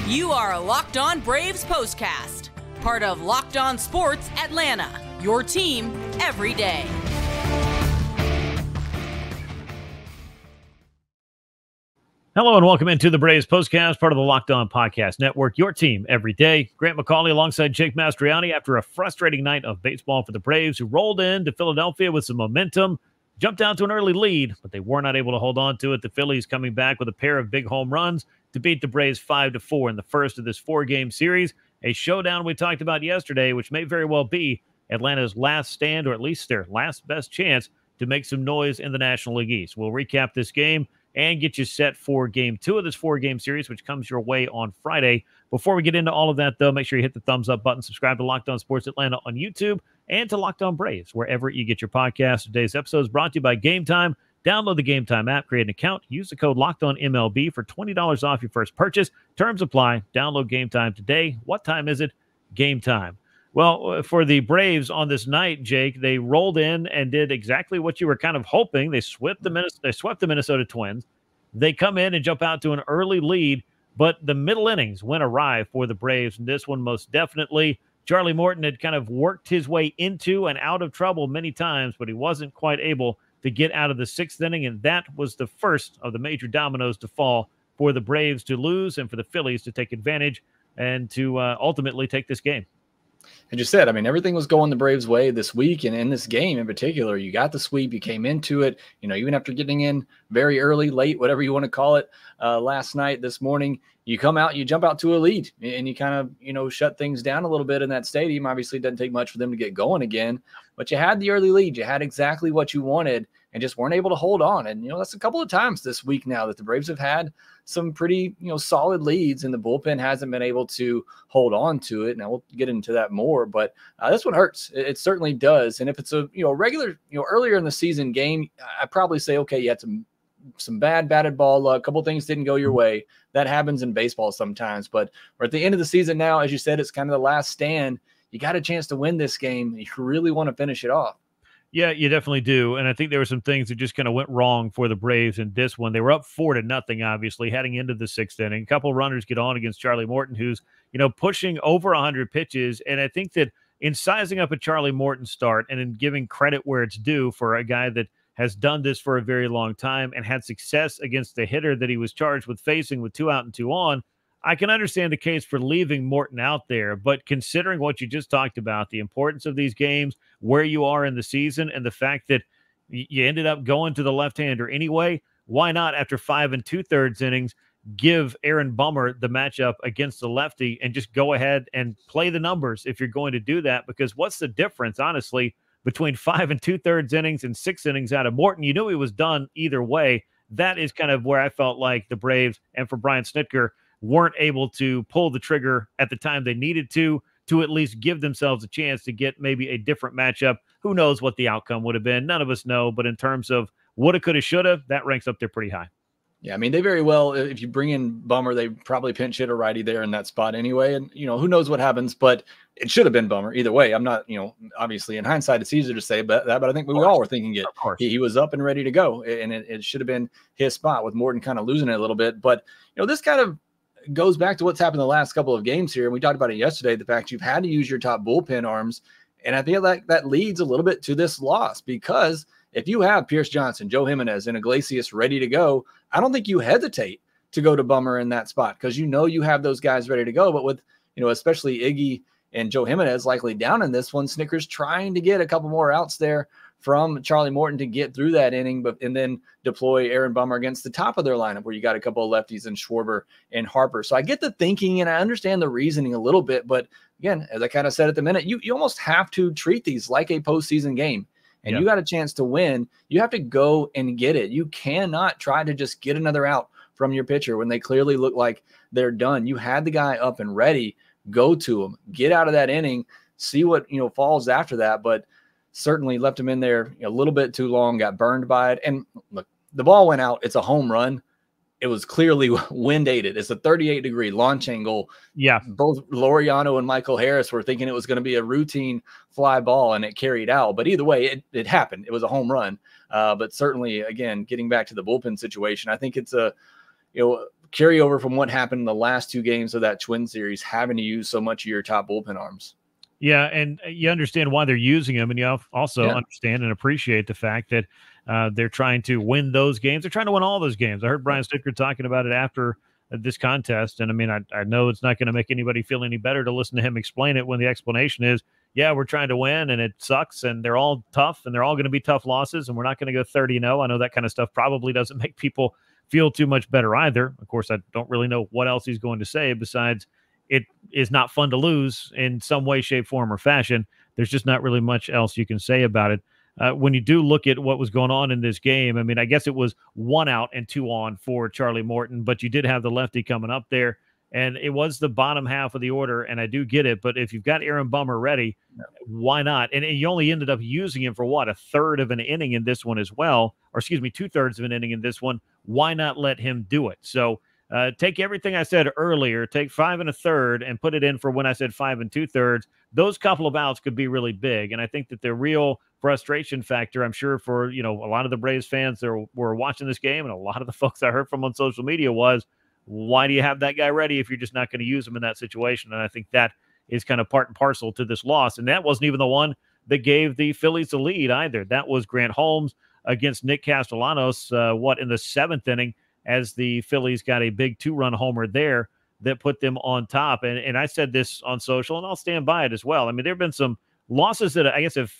You are Locked On Braves POSTCAST, part of Locked On Sports Atlanta, your team every day. Hello and welcome into the Braves POSTCAST, part of the Locked On Podcast Network, your team every day. Grant McAuley alongside Jake Mastroianni after a frustrating night of baseball for the Braves, who rolled into Philadelphia with some momentum, jumped out to an early lead, but they were not able to hold on to it. The Phillies coming back with a pair of big home runs to beat the Braves 5-4 in the first of this four-game series. A showdown we talked about yesterday, which may very well be Atlanta's last stand, or at least their last best chance to make some noise in the National League East. We'll recap this game and get you set for game two of this four-game series, which comes your way on Friday. Before we get into all of that, though, make sure you hit the thumbs up button, subscribe to Locked On Sports Atlanta on YouTube, and to Locked On Braves, wherever you get your podcasts. Today's episode is brought to you by Game Time. Download the Game Time app, create an account, use the code LOCKEDONMLB for $20 off your first purchase. Terms apply. Download Game Time today. What time is it? Game Time. Well, for the Braves on this night, Jake, they rolled in and did exactly what you were kind of hoping. They swept the Minnesota Twins. They come in and jump out to an early lead, but the middle innings went awry for the Braves. And this one most definitely, Charlie Morton had kind of worked his way into and out of trouble many times, but he wasn't quite able to get out of the sixth inning, and that was the first of the major dominoes to fall for the Braves to lose and for the Phillies to take advantage and to ultimately take this game. And you said, I mean, everything was going the Braves' way this week, and in this game in particular, you got the sweep, you came into it, even after getting in very early, late, whatever you want to call it, last night, this morning, you come out, you jump out to a lead, and you kind of, shut things down a little bit in that stadium. Obviously, it doesn't take much for them to get going again, but you had the early lead, you had exactly what you wanted, and just weren't able to hold on. And, that's a couple of times this week now that the Braves have had some pretty, solid leads, and the bullpen hasn't been able to hold on to it. Now we'll get into that more, but this one hurts. It certainly does. And if it's a, regular, earlier in the season game, I'd probably say, okay, you had some bad batted ball luck. A couple things didn't go your way. That happens in baseball sometimes, but we're at the end of the season now. As you said, it's kind of the last stand. You got a chance to win this game. You really want to finish it off. Yeah, you definitely do. And I think there were some things that just kind of went wrong for the Braves in this one. They were up 4-0, obviously, heading into the sixth inning. A couple of runners get on against Charlie Morton, who's, pushing over 100 pitches. And I think that in sizing up a Charlie Morton start and in giving credit where it's due for a guy that has done this for a very long time and had success against the hitter that he was charged with facing with 2 out and 2 on, I can understand the case for leaving Morton out there, but considering what you just talked about, the importance of these games, where you are in the season, and the fact that you ended up going to the left-hander anyway, why not, after 5 2/3 innings, give Aaron Bummer the matchup against the lefty and just go ahead and play the numbers if you're going to do that? Because what's the difference, honestly, between 5 2/3 innings and 6 innings out of Morton? You knew he was done either way. That is kind of where I felt like the Braves, and for Brian Snitker, weren't able to pull the trigger at the time they needed to at least give themselves a chance to get maybe a different matchup. Who knows what the outcome would have been? None of us know, but in terms of woulda, coulda, shoulda, that ranks up there pretty high. Yeah, I mean, they very well, if you bring in Bummer, they probably pinch hit a righty there in that spot anyway. And, who knows what happens, but it should have been Bummer either way. I'm not, obviously in hindsight, it's easier to say but I think we all were thinking it. He was up and ready to go, and it should have been his spot, with Morton kind of losing it a little bit. But, this kind of goes back to what's happened the last couple of games here. And we talked about it yesterday, the fact you've had to use your top bullpen arms. And I feel like that leads a little bit to this loss, because if you have Pierce Johnson, Joe Jimenez, and Iglesias ready to go, I don't think you hesitate to go to Bummer in that spot, because you have those guys ready to go. But with, especially Iggy and Joe Jimenez likely down in this one, Snicker's trying to get a couple more outs there from Charlie Morton to get through that inning, and then deploy Aaron Bummer against the top of their lineup, where you got a couple of lefties in Schwarber and Harper. So I get the thinking and I understand the reasoning a little bit, but again, as I kind of said at the minute, you almost have to treat these like a postseason game. And you got a chance to win. You have to go and get it. You cannot try to just get another out from your pitcher when they clearly look like they're done. You had the guy up and ready. Go to him. Get out of that inning. See what falls after that. But certainly left him in there a little bit too long. Got burned by it. And look, the ball went out. It's a home run. It was clearly wind aided. It's a 38-degree launch angle. Yeah. Both Laureano and Michael Harris were thinking it was going to be a routine fly ball, and it carried out. But either way, it happened. It was a home run. But certainly, again, getting back to the bullpen situation, I think it's a carryover from what happened in the last 2 games of that Twin series, having to use so much of your top bullpen arms. Yeah, and you understand why they're using them, and you also understand and appreciate the fact that they're trying to win those games. They're trying to win all those games. I heard Brian Sticker talking about it after this contest, and I mean, I know it's not going to make anybody feel any better to listen to him explain it when the explanation is, yeah, we're trying to win, and it sucks, and they're all tough, and they're all going to be tough losses, and we're not going to go 30-0. I know that kind of stuff probably doesn't make people feel too much better either. Of course, I don't really know what else he's going to say besides it is not fun to lose in some way, shape, form, or fashion. There's just not really much else you can say about it. When you do look at what was going on in this game, I mean, I guess it was 1 out and 2 on for Charlie Morton, but you did have the lefty coming up there, and it was the bottom half of the order, and I do get it, but if you've got Aaron Bummer ready, why not? And you only ended up using him for, what, a third of an inning in this one as well, or excuse me, 2/3 of an inning in this one. Why not let him do it? So take everything I said earlier, take 5 1/3 and put it in for when I said 5 2/3. Those couple of outs could be really big. And I think that the real frustration factor, I'm sure for, a lot of the Braves fans that were watching this game and a lot of the folks I heard from on social media was, why do you have that guy ready if you're just not going to use him in that situation? And I think that is kind of part and parcel to this loss. And that wasn't even the one that gave the Phillies the lead either. That was Grant Holmes against Nick Castellanos, in the 7th inning, as the Phillies got a big 2-run homer there that put them on top. And I said this on social, and I'll stand by it as well. I mean, there have been some losses that I guess have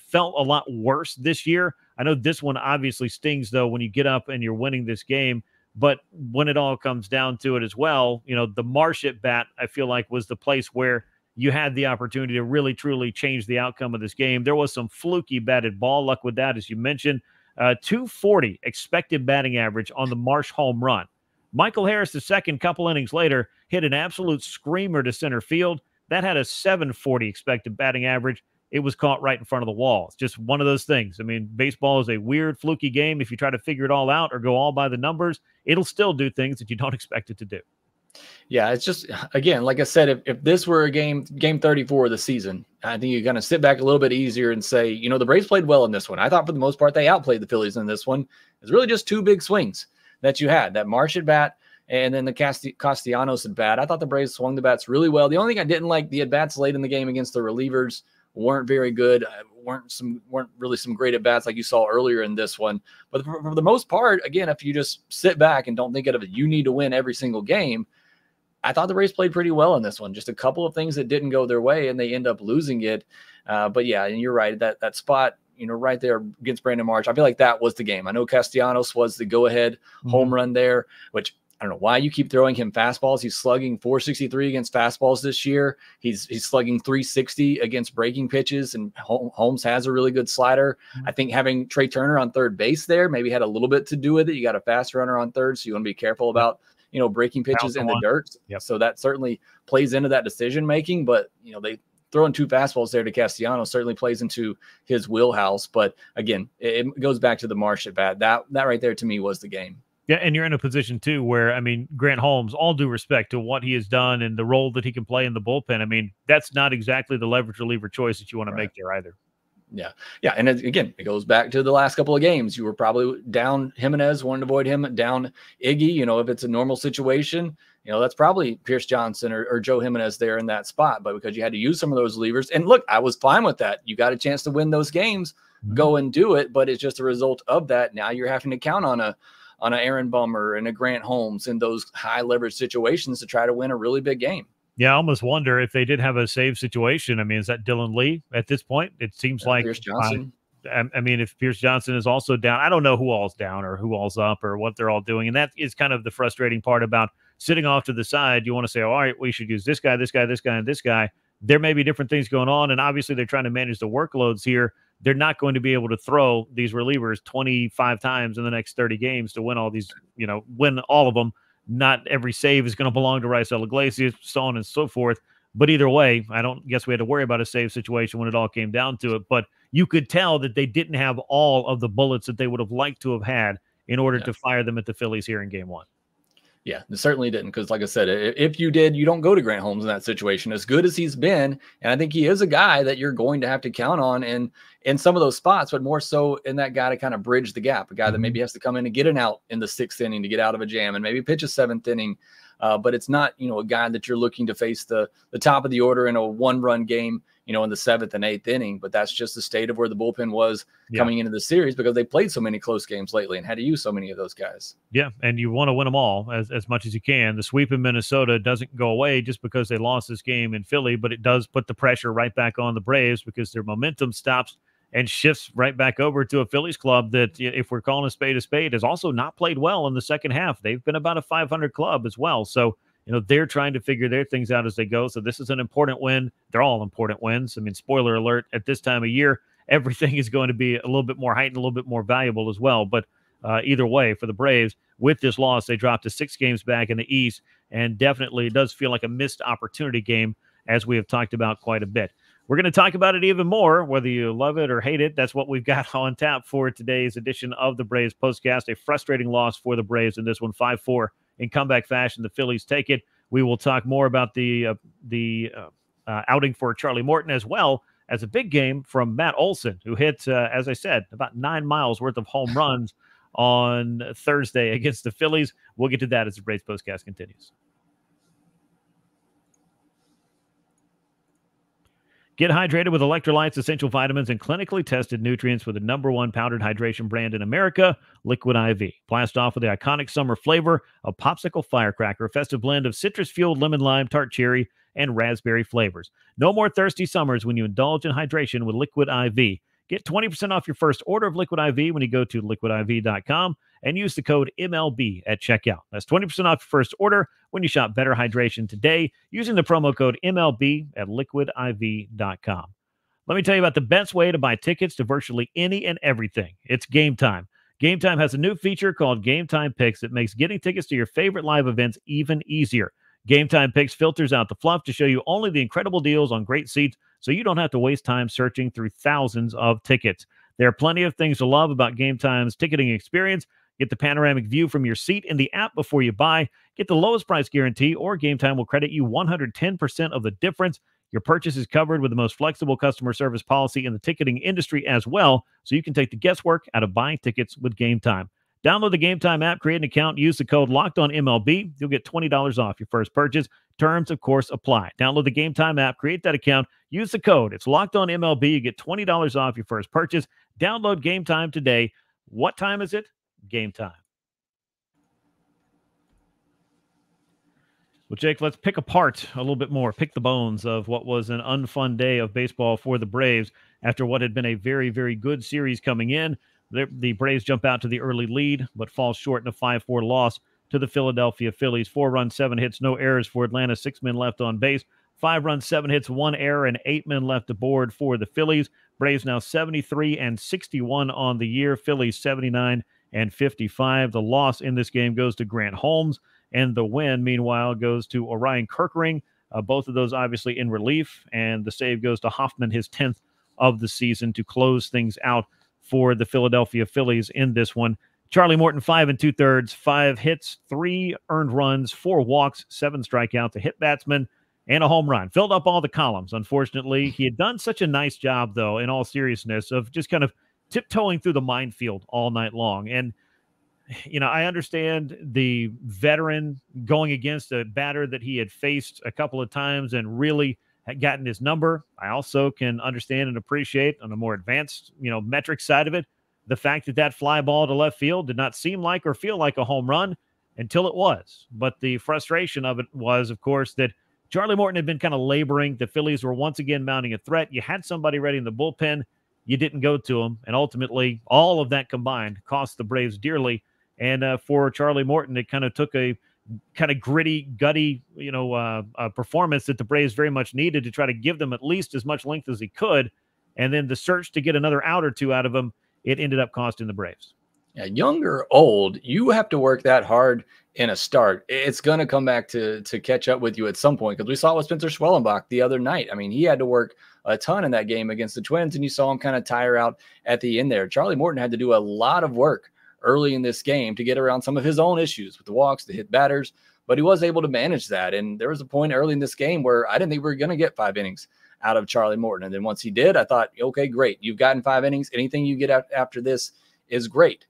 felt a lot worse this year. I know this one obviously stings, though, when you get up and you're winning this game. But when it all comes down to it as well, the Marsh at bat, I feel like, was the place where you had the opportunity to really, truly change the outcome of this game. There was some fluky batted ball luck with that, as you mentioned. 240 expected batting average on the Marsh home run. Michael Harris, the second couple innings later, hit an absolute screamer to center field. That had a 740 expected batting average. It was caught right in front of the wall. It's just one of those things. I mean, baseball is a weird, fluky game. If you try to figure it all out or go all by the numbers, it'll still do things that you don't expect it to do. Yeah, it's just, again, like I said, if this were a game 34 of the season, I think you're going to sit back a little bit easier and say, the Braves played well in this one. I thought for the most part they outplayed the Phillies in this one. It's really just 2 big swings that you had, that Marsh at bat and then the Castellanos at bat. I thought the Braves swung the bats really well. The only thing I didn't like, the at bats late in the game against the relievers weren't very good. Weren't really some great at bats like you saw earlier in this one. But for the most part, again, if you just sit back and don't think of it, you need to win every single game. I thought the Braves played pretty well in this one. Just a couple of things that didn't go their way, and they end up losing it. But yeah, and you're right, that spot, right there against Brandon Marsh, I feel like that was the game. I know Castellanos was the go-ahead home run there, which I don't know why you keep throwing him fastballs. He's slugging 463 against fastballs this year. He's slugging 360 against breaking pitches, and Holmes has a really good slider. I think having Trey Turner on third base there maybe had a little bit to do with it. You got a fast runner on third, so you want to be careful about breaking pitches in the dirt. Yep. So that certainly plays into that decision making. But they throwing 2 fastballs there to Castellanos certainly plays into his wheelhouse. But again, it goes back to the Marsh at bat. That right there to me was the game. Yeah, and you're in a position, too, where, I mean, Grant Holmes, all due respect to what he has done and the role that he can play in the bullpen, I mean, that's not exactly the leverage reliever choice that you want to make there either. Yeah. Yeah. And again, it goes back to the last couple of games. You were probably down Jimenez, wanting to avoid him, down Iggy. If it's a normal situation, that's probably Pierce Johnson or Joe Jimenez there in that spot. But because you had to use some of those levers, and look, I was fine with that. You got a chance to win those games, go and do it. But it's just a result of that. Now you're having to count on a Aaron Bummer and a Grant Holmes in those high leverage situations to try to win a really big game. Yeah, I almost wonder if they did have a save situation. I mean, is that Dylan Lee at this point? It seems like Pierce Johnson. I mean, if Pierce Johnson is also down, I don't know who all's down or who all's up or what they're all doing. And that is kind of the frustrating part about sitting off to the side. You want to say, all right, we should use this guy, this guy, this guy, and this guy. There may be different things going on. And obviously they're trying to manage the workloads here. They're not going to be able to throw these relievers 25 times in the next 30 games to win all these, win all of them. Not every save is going to belong to Raisel Iglesias, so on and so forth. But either way, I don't guess we had to worry about a save situation when it all came down to it. But you could tell that they didn't have all of the bullets that they would have liked to have had in order to fire them at the Phillies here in game 1. Yeah, it certainly didn't. Because like I said, if you did, you don't go to Grant Holmes in that situation. As good as he's been, and I think he is a guy that you're going to have to count on in some of those spots, but more so in that guy to kind of bridge the gap, a guy that maybe has to come in and get an out in the 6th inning to get out of a jam and maybe pitch a 7th inning. But it's not, a guy that you're looking to face the top of the order in a 1-run game, in the 7th and 8th inning. But that's just the state of where the bullpen was coming into the series, because they played so many close games lately and had to use so many of those guys. Yeah, and you want to win them all as much as you can. The sweep in Minnesota doesn't go away just because they lost this game in Philly, but it does put the pressure right back on the Braves, because their momentum stops and shifts right back over to a Phillies club that, if we're calling a spade, has also not played well in the second half. They've been about a 500 club as well. So, they're trying to figure their things out as they go. So this is an important win. They're all important wins. I mean, spoiler alert, at this time of year, everything is going to be a little bit more heightened, a little bit more valuable as well. But either way, for the Braves, with this loss, they dropped to 6 games back in the East, and definitely it does feel like a missed opportunity game, as we have talked about quite a bit. We're going to talk about it even more, whether you love it or hate it. That's what we've got on tap for today's edition of the Braves Postcast. A frustrating loss for the Braves in this one, 5-4 in comeback fashion. The Phillies take it. We will talk more about the outing for Charlie Morton, as well as a big game from Matt Olson, who hit, as I said, about 9 miles worth of home runs on Thursday against the Phillies. We'll get to that as the Braves Postcast continues. Get hydrated with electrolytes, essential vitamins, and clinically tested nutrients with the #1 powdered hydration brand in America, Liquid IV. Blast off with the iconic summer flavor of Popsicle Firecracker, a festive blend of citrus-fueled lemon, lime, tart cherry, and raspberry flavors. No more thirsty summers when you indulge in hydration with Liquid IV. Get 20% off your first order of Liquid IV when you go to liquidiv.com and use the code MLB at checkout. That's 20% off your first order when you shop Better Hydration today using the promo code MLB at liquidiv.com. Let me tell you about the best way to buy tickets to virtually any and everything. It's Game Time. Game Time has a new feature called Game Time Picks that makes getting tickets to your favorite live events even easier. Game Time Picks filters out the fluff to show you only the incredible deals on great seats, so you don't have to waste time searching through thousands of tickets. There are plenty of things to love about Game Time's ticketing experience. Get the panoramic view from your seat in the app before you buy. Get the lowest price guarantee, or Game Time will credit you 110% of the difference. Your purchase is covered with the most flexible customer service policy in the ticketing industry as well, so you can take the guesswork out of buying tickets with Game Time. Download the Game Time app, create an account, use the code LOCKEDONMLB. You'll get $20 off your first purchase. Terms, of course, apply. Download the Game Time app, create that account, use the code. It's LOCKEDONMLB. You get $20 off your first purchase. Download Game Time today. What time is it? Game time. Well, Jake, let's pick apart a little bit more, pick the bones of what was an unfun day of baseball for the Braves after what had been a very, very good series coming in. The Braves jump out to the early lead, but fall short in a 5-4 loss to the Philadelphia Phillies. 4 runs, 7 hits, no errors for Atlanta, 6 men left on base. 5 runs, 7 hits, 1 error, and 8 men left aboard for the Phillies. Braves now 73-61 on the year. Phillies 79-55. The loss in this game goes to Grant Holmes, and the win, meanwhile, goes to Orion Kerkering. Both of those obviously in relief, and the save goes to Hoffman, his 10th of the season, to close things out for the Philadelphia Phillies in this one. Charlie Morton, 5 2/3, 5 hits, 3 earned runs, 4 walks, 7 strikeouts, a hit batsman, and a home run. Filled up all the columns, unfortunately. He had done such a nice job, though, in all seriousness, of just kind of tiptoeing through the minefield all night long. And, I understand the veteran going against a batter that he had faced a couple of times and really had gotten his number. I also can understand and appreciate, on a more advanced, metric side of it, the fact that fly ball to left field did not seem like or feel like a home run until it was. But the frustration of it was, of course, that Charlie Morton had been kind of laboring. The Phillies were once again mounting a threat. You had somebody ready in the bullpen. You didn't go to him. And ultimately, all of that combined cost the Braves dearly. And for Charlie Morton, it kind of took a kind of gritty, gutty, performance that the Braves very much needed to try to give them at least as much length as he could. And then the search to get another out or two out of him, it ended up costing the Braves. Yeah, young or old, you have to work that hard in a start. It's going to come back to catch up with you at some point, because we saw it with Spencer Schwellenbach the other night. I mean, he had to work a ton in that game against the Twins, and you saw him kind of tire out at the end there. Charlie Morton had to do a lot of work early in this game to get around some of his own issues with the walks, the hit batters, but he was able to manage that. And there was a point early in this game where I didn't think we were going to get 5 innings out of Charlie Morton. And then once he did, I thought, okay, great. You've gotten 5 innings. Anything you get after this is great.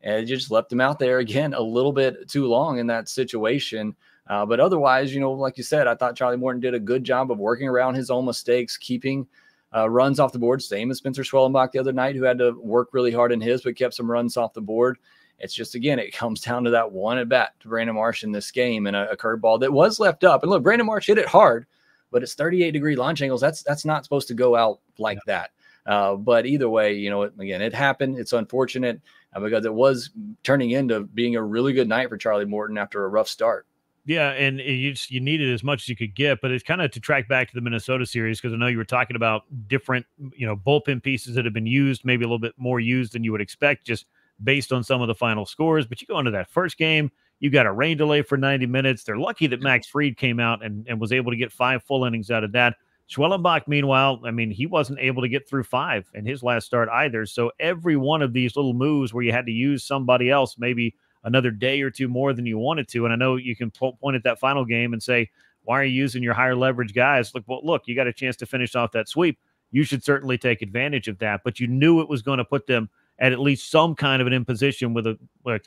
And you just left him out there again a little bit too long in that situation. But otherwise, like you said, I thought Charlie Morton did a good job of working around his own mistakes, keeping runs off the board, same as Spencer Schwellenbach the other night, who had to work really hard in his, but kept some runs off the board. It's just, again, it comes down to that one at bat to Brandon Marsh in this game, and a curveball that was left up. And look, Brandon Marsh hit it hard, but it's 38-degree launch angles. That's not supposed to go out like that. But either way, again, it happened. It's unfortunate because it was turning into being a really good night for Charlie Morton after a rough start. Yeah, and you needed as much as you could get, but it's kind of to track back to the Minnesota series, because I know you were talking about different, bullpen pieces that have been used, maybe a little bit more used than you would expect, just based on some of the final scores. But you go into that first game, you got a rain delay for 90 minutes. They're lucky that Max Fried came out and was able to get 5 full innings out of that. Schwellenbach, meanwhile, he wasn't able to get through 5 in his last start either. So every one of these little moves where you had to use somebody else, maybe another day or two more than you wanted to. And I know you can point at that final game and say, why are you using your higher leverage guys? Look, you got a chance to finish off that sweep. You should certainly take advantage of that. But you knew it was going to put them at least some kind of an imposition with a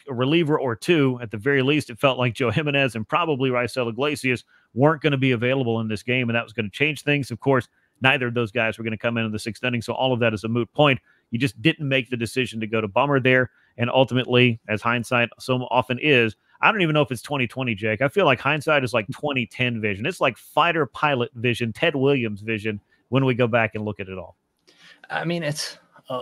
reliever or two. At the very least, it felt like Joe Jimenez and probably Raisel Iglesias weren't going to be available in this game, and that was going to change things. Of course, neither of those guys were going to come in the 6th inning, so all of that is a moot point. You just didn't make the decision to go to Bummer there. And ultimately, as hindsight so often is, I don't even know if it's 2020, Jake. I feel like hindsight is like 2010 vision. It's like fighter pilot vision, Ted Williams vision when we go back and look at it all. It's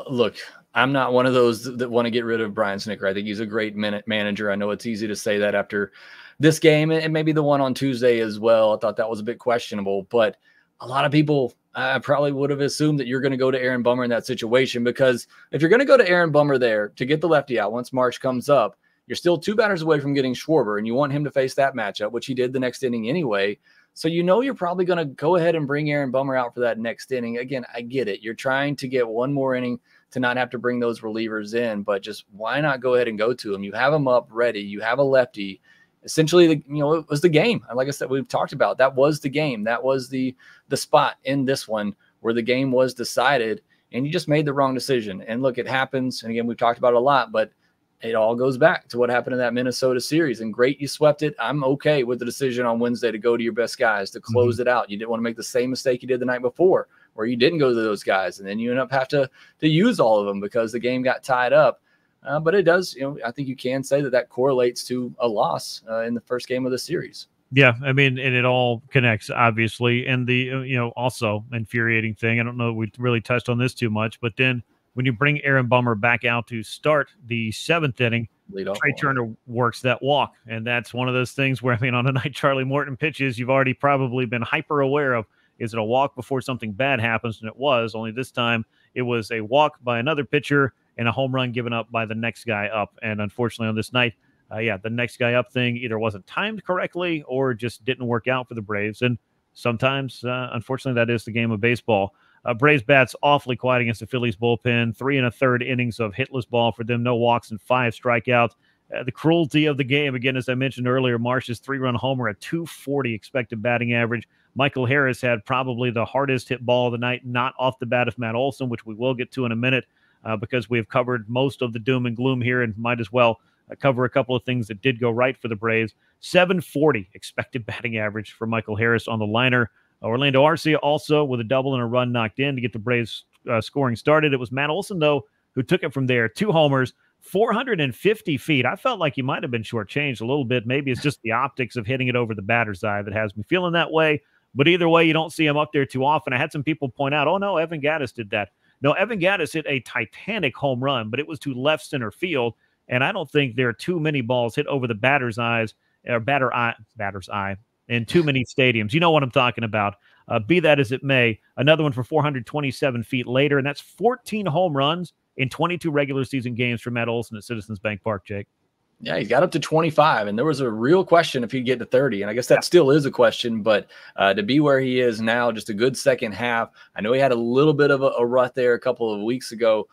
look, I'm not one of those that want to get rid of Brian Snitker. I think he's a great manager. I know it's easy to say that after this game and maybe the one on Tuesday as well. I thought that was a bit questionable, but a lot of people probably would have assumed that you're going to go to Aaron Bummer in that situation, because if you're going to go to Aaron Bummer there to get the lefty out once Marsh comes up, you're still 2 batters away from getting Schwarber, and you want him to face that matchup, which he did the next inning anyway. So you're probably going to go ahead and bring Aaron Bummer out for that next inning. Again, I get it. You're trying to get one more inning to not have to bring those relievers in, but just why not go ahead and go to him? You have him up ready. You have a lefty. Essentially, it was the game. Like I said, we've talked about, that was the game. That was the spot in this one where the game was decided, and you just made the wrong decision. And look, it happens. And again, we've talked about it a lot, but it all goes back to what happened in that Minnesota series. And great, you swept it. I'm okay with the decision on Wednesday to go to your best guys, to close it out. You didn't want to make the same mistake you did the night before, where you didn't go to those guys, and then you end up having to use all of them because the game got tied up. But it does, I think you can say that correlates to a loss in the first game of the series. Yeah, and it all connects, obviously. And the, also infuriating thing, I don't know if we really touched on this too much, but then when you bring Aaron Bummer back out to start the 7th inning, Trey Turner works that walk. And that's one of those things where, on a night Charlie Morton pitches, you've already probably been hyper aware of, is it a walk before something bad happens? And it was, only this time it was a walk by another pitcher and a home run given up by the next guy up. And unfortunately on this night, the next guy up thing either wasn't timed correctly or just didn't work out for the Braves. And sometimes, unfortunately, that is the game of baseball. Braves bats awfully quiet against the Phillies bullpen. 3 1/3 innings of hitless ball for them. No walks and 5 strikeouts. The cruelty of the game, again, as I mentioned earlier, Marsh's 3-run homer at .240 expected batting average. Michael Harris had probably the hardest hit ball of the night, not off the bat of Matt Olson, which we will get to in a minute, because we have covered most of the doom and gloom here and might as well cover a couple of things that did go right for the Braves. .740 expected batting average for Michael Harris on the liner. Orlando Arcia also with a double and a run knocked in to get the Braves scoring started. It was Matt Olson, though, who took it from there. 2 homers, 450 feet. I felt like he might have been shortchanged a little bit. Maybe it's just the optics of hitting it over the batter's eye that has me feeling that way. But either way, you don't see him up there too often. I had some people point out, oh, no, Evan Gattis did that. No, Evan Gattis hit a titanic home run, but it was to left center field. And I don't think there are too many balls hit over the batter's eye in too many stadiums. You know what I'm talking about. Be that as it may, another one for 427 feet later, and that's 14 home runs in 22 regular season games for Matt Olson at Citizens Bank Park, Jake. Yeah, he's got up to 25, and there was a real question if he'd get to 30, and I guess that still is a question, but to be where he is now, just a good second half. I know he had a little bit of a rut there a couple of weeks ago,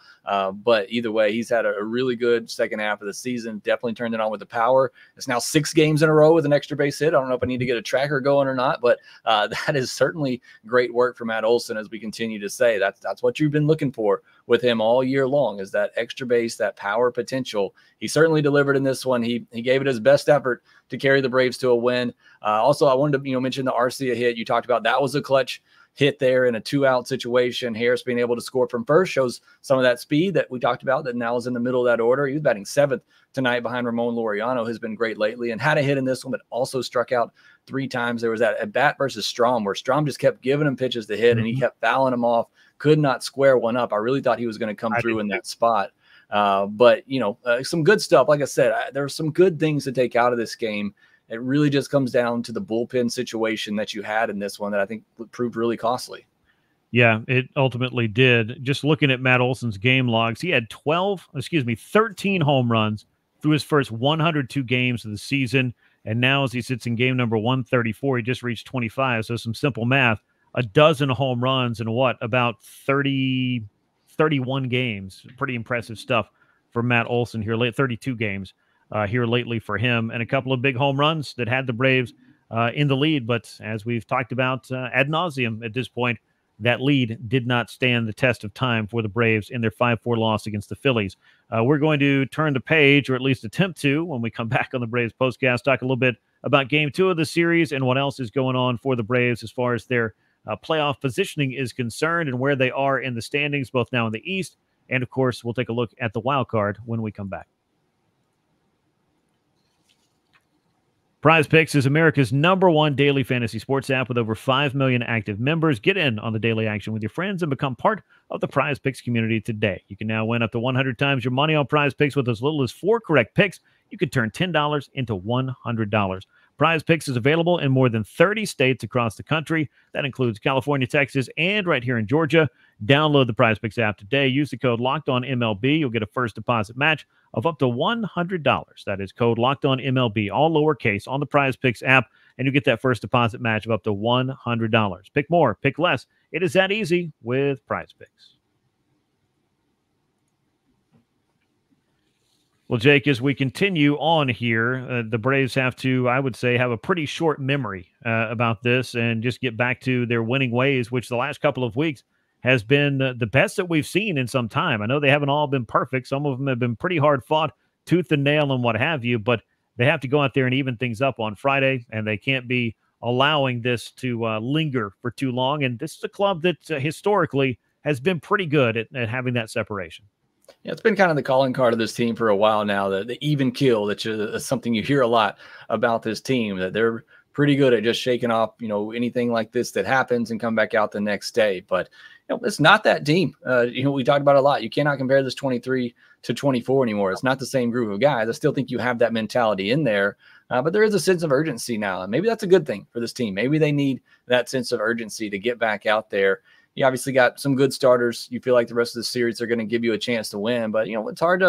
but either way, he's had a really good second half of the season, definitely turned it on with the power. It's now 6 games in a row with an extra base hit. I don't know if I need to get a tracker going or not, but that is certainly great work for Matt Olson, as we continue to say. That's what you've been looking for with him all year long, is that extra base, that power potential. He certainly delivered in this one. He gave it his best effort to carry the Braves to a win. Also, I wanted to mention the Arcia hit you talked about. That was a clutch hit there in a 2-out situation. Harris being able to score from first shows some of that speed that we talked about that now is in the middle of that order. He was batting 7th tonight behind Ramon Laureano, has been great lately, and had a hit in this one, but also struck out 3 times. There was that at bat versus Strom where Strom just kept giving him pitches to hit, and he kept fouling him off, could not square one up. I really thought he was going to come through in that spot. But, some good stuff. Like I said, there are some good things to take out of this game. It really just comes down to the bullpen situation that you had in this one that I think proved really costly. Yeah, it ultimately did. Just looking at Matt Olson's game logs, he had 13 home runs through his first 102 games of the season. And now as he sits in game number 134, he just reached 25. So some simple math, a dozen home runs in about 31 games. Pretty impressive stuff for Matt Olson here, 32 games here lately for him, and a couple of big home runs that had the Braves in the lead. But as we've talked about ad nauseum at this point, that lead did not stand the test of time for the Braves in their 5-4 loss against the Phillies. We're going to turn the page, or at least attempt to, when we come back on the Braves Postcast, talk a little bit about Game 2 of the series and what else is going on for the Braves as far as their playoff positioning is concerned and where they are in the standings, both now in the East. And, of course, we'll take a look at the wild card when we come back. Prize Picks is America's #1 daily fantasy sports app with over 5 million active members. Get in on the daily action with your friends and become part of the Prize Picks community today. You can now win up to 100 times your money on Prize Picks with as little as 4 correct picks. You could turn $10 into $100. Prize Picks is available in more than 30 states across the country. That includes California, Texas, and right here in Georgia. Download the Prize Picks app today. Use the code LOCKEDONMLB. You'll get a first deposit match of up to $100. That is code LOCKEDONMLB, all lowercase, on the Prize Picks app, and you get that first deposit match of up to $100. Pick more, pick less. It is that easy with Prize Picks. Well, Jake, as we continue on here, the Braves have to, I would say, have a pretty short memory about this and just get back to their winning ways, which the last couple of weeks has been the best that we've seen in some time. I know they haven't all been perfect. Some of them have been pretty hard fought, tooth and nail and what have you, but they have to go out there and even things up on Friday, and they can't be allowing this to linger for too long. And this is a club that historically has been pretty good at having that separation. Yeah, it's been kind of the calling card of this team for a while now, the even kill, that's something you hear a lot about this team, that they're pretty good at just shaking off, anything like this that happens and come back out the next day. But, it's not that team. We talked about it a lot. You cannot compare this 23 to 24 anymore. It's not the same group of guys. I still think you have that mentality in there, but there is a sense of urgency now. And maybe that's a good thing for this team. Maybe they need that sense of urgency to get back out there. You obviously got some good starters. You feel like the rest of the series are going to give you a chance to win, but it's hard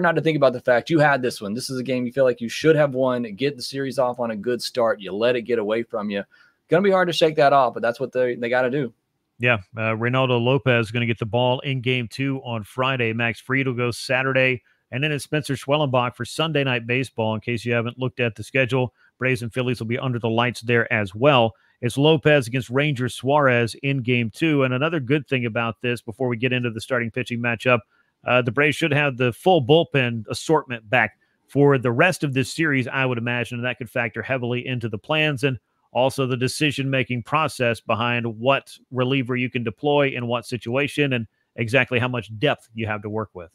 not to think about the fact you had this one. This is a game you feel like you should have won, get the series off on a good start. You let it get away from you. Going to be hard to shake that off, but that's what they got to do. Yeah, Reynaldo Lopez is going to get the ball in Game 2 on Friday. Max Fried will go Saturday, and then it's Spencer Schwellenbach for Sunday Night Baseball. In case you haven't looked at the schedule, Braves and Phillies will be under the lights there as well. It's Lopez against Ranger Suarez in Game 2. And another good thing about this, before we get into the starting pitching matchup, the Braves should have the full bullpen assortment back for the rest of this series, I would imagine, and that could factor heavily into the plans and also the decision-making process behind what reliever you can deploy in what situation and exactly how much depth you have to work with.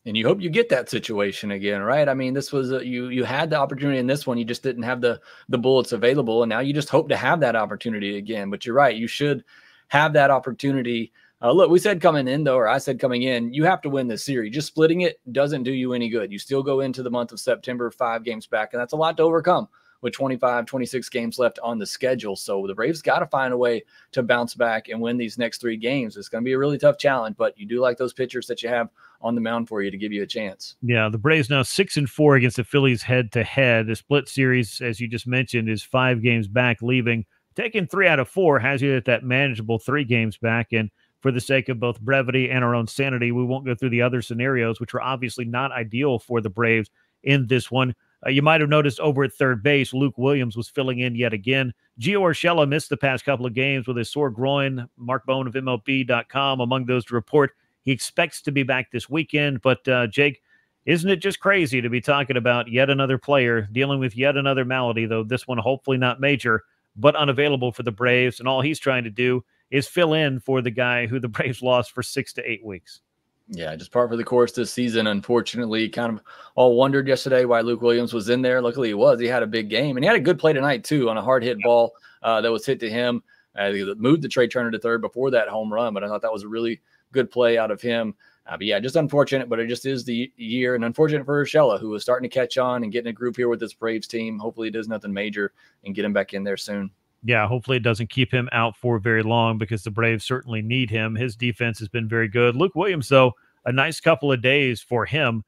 And you hope you get that situation again, right? I mean, this was you had the opportunity in this one. You just didn't have the bullets available, and now you just hope to have that opportunity again. But you're right. You should have that opportunity. Look, we said coming in, though, or I said coming in, you have to win this series. Just splitting it doesn't do you any good. You still go into the month of September 5 games back, and that's a lot to overcome with 25, 26 games left on the schedule. So the Braves got to find a way to bounce back and win these next 3 games. It's going to be a really tough challenge, but you do like those pitchers that you have on the mound for you to give you a chance. Yeah, the Braves now 6-4 against the Phillies head-to-head. The split series, as you just mentioned, is 5 games back, leaving. Taking 3 out of 4 has you at that manageable 3 games back. And for the sake of both brevity and our own sanity, we won't go through the other scenarios, which are obviously not ideal for the Braves in this one. You might have noticed over at third base, Luke Williams was filling in yet again. Gio Urshela missed the past couple of games with a sore groin. Mark Bone of MLB.com among those to report. He expects to be back this weekend. But, Jake, isn't it just crazy to be talking about yet another player dealing with yet another malady, though this one hopefully not major, but unavailable for the Braves, and all he's trying to do is fill in for the guy who the Braves lost for 6 to 8 weeks. Yeah, just par for the course this season, unfortunately. Kind of all wondered yesterday why Luke Williams was in there. Luckily he was. He had a big game, and he had a good play tonight, too, on a hard-hit ball that was hit to him. He moved the Trey Turner to third before that home run, but I thought that was a really good play out of him. But yeah, just unfortunate, but it just is the year, and unfortunate for Urshela, who was starting to catch on and get in a group here with this Braves team. Hopefully it does nothing major and get him back in there soon. Yeah, hopefully it doesn't keep him out for very long because the Braves certainly need him. His defense has been very good. Luke Williams, though, a nice couple of days for him,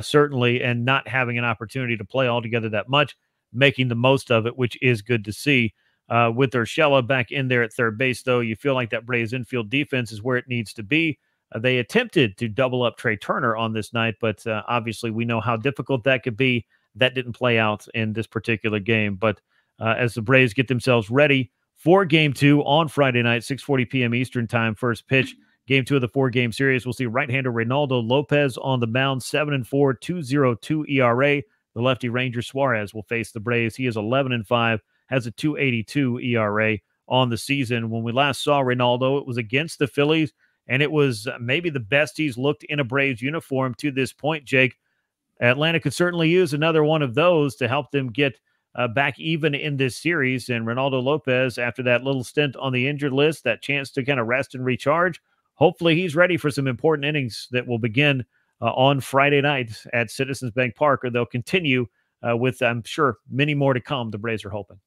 certainly, and not having an opportunity to play altogether that much, making the most of it, which is good to see. With Urshela back in there at third base, though, you feel like that Braves infield defense is where it needs to be. They attempted to double up Trey Turner on this night, but obviously we know how difficult that could be. That didn't play out in this particular game. But as the Braves get themselves ready for Game 2 on Friday night, 6:40 p.m. Eastern Time, first pitch, Game 2 of the 4-game series, we'll see right-hander Reynaldo Lopez on the mound, 7-4, 2.02 ERA. The lefty Ranger Suarez will face the Braves. He is 11-5, has a 2.82 ERA on the season. When we last saw Reynaldo, it was against the Phillies, and it was maybe the best he's looked in a Braves uniform to this point, Jake. Atlanta could certainly use another one of those to help them get back even in this series. And Reynaldo Lopez, after that little stint on the injured list, that chance to kind of rest and recharge, hopefully he's ready for some important innings that will begin on Friday night at Citizens Bank Park, or they'll continue with, I'm sure, many more to come, the Braves are hoping.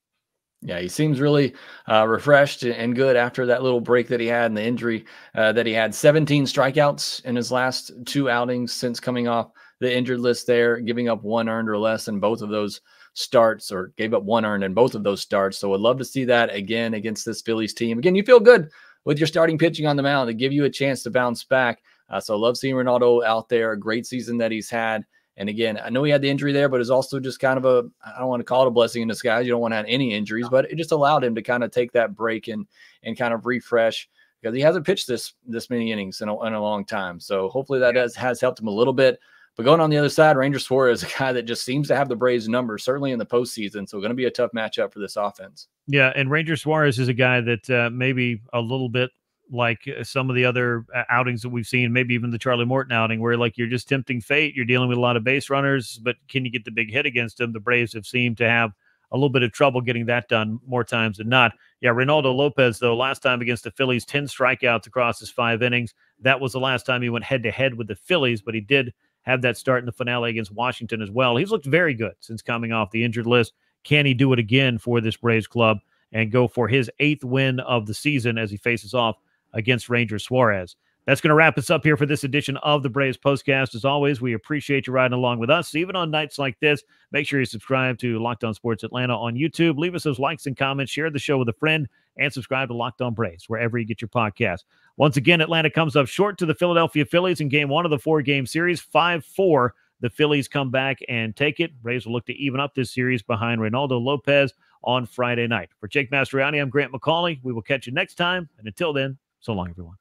Yeah, he seems really refreshed and good after that little break that he had and the injury that he had. 17 strikeouts in his last 2 outings since coming off the injured list there, giving up 1 earned or less in both of those starts, or gave up 1 earned in both of those starts. So I'd love to see that again against this Phillies team. Again, you feel good with your starting pitching on the mound to give you a chance to bounce back. So I love seeing Reynaldo out there. A great season that he's had. And again, I know he had the injury there, but it's also just kind of I don't want to call it a blessing in disguise. You don't want to have any injuries, but it just allowed him to kind of take that break and kind of refresh, because he hasn't pitched this many innings in a long time. So hopefully that has helped him a little bit. But going on the other side, Ranger Suarez is a guy that just seems to have the Braves number, certainly in the postseason. So going to be a tough matchup for this offense. Yeah, and Ranger Suarez is a guy that maybe a little bit like some of the other outings that we've seen, maybe even the Charlie Morton outing, where like you're just tempting fate. You're dealing with a lot of base runners, but can you get the big hit against them? The Braves have seemed to have a little bit of trouble getting that done more times than not. Yeah, Reynaldo Lopez, though, last time against the Phillies, 10 strikeouts across his 5 innings. That was the last time he went head-to-head with the Phillies, but he did have that start in the finale against Washington as well. He's looked very good since coming off the injured list. Can he do it again for this Braves club and go for his 8th win of the season as he faces off against Ranger Suarez? That's going to wrap us up here for this edition of the Braves Postcast. As always, we appreciate you riding along with us. Even on nights like this, make sure you subscribe to Locked On Sports Atlanta on YouTube. Leave us those likes and comments. Share the show with a friend. And subscribe to Locked On Braves, wherever you get your podcast. Once again, Atlanta comes up short to the Philadelphia Phillies in Game 1 of the 4-game series. 5-4, the Phillies come back and take it. Braves will look to even up this series behind Reynaldo Lopez on Friday night. For Jake Mastroianni, I'm Grant McAuley. We will catch you next time. And until then, so long, everyone.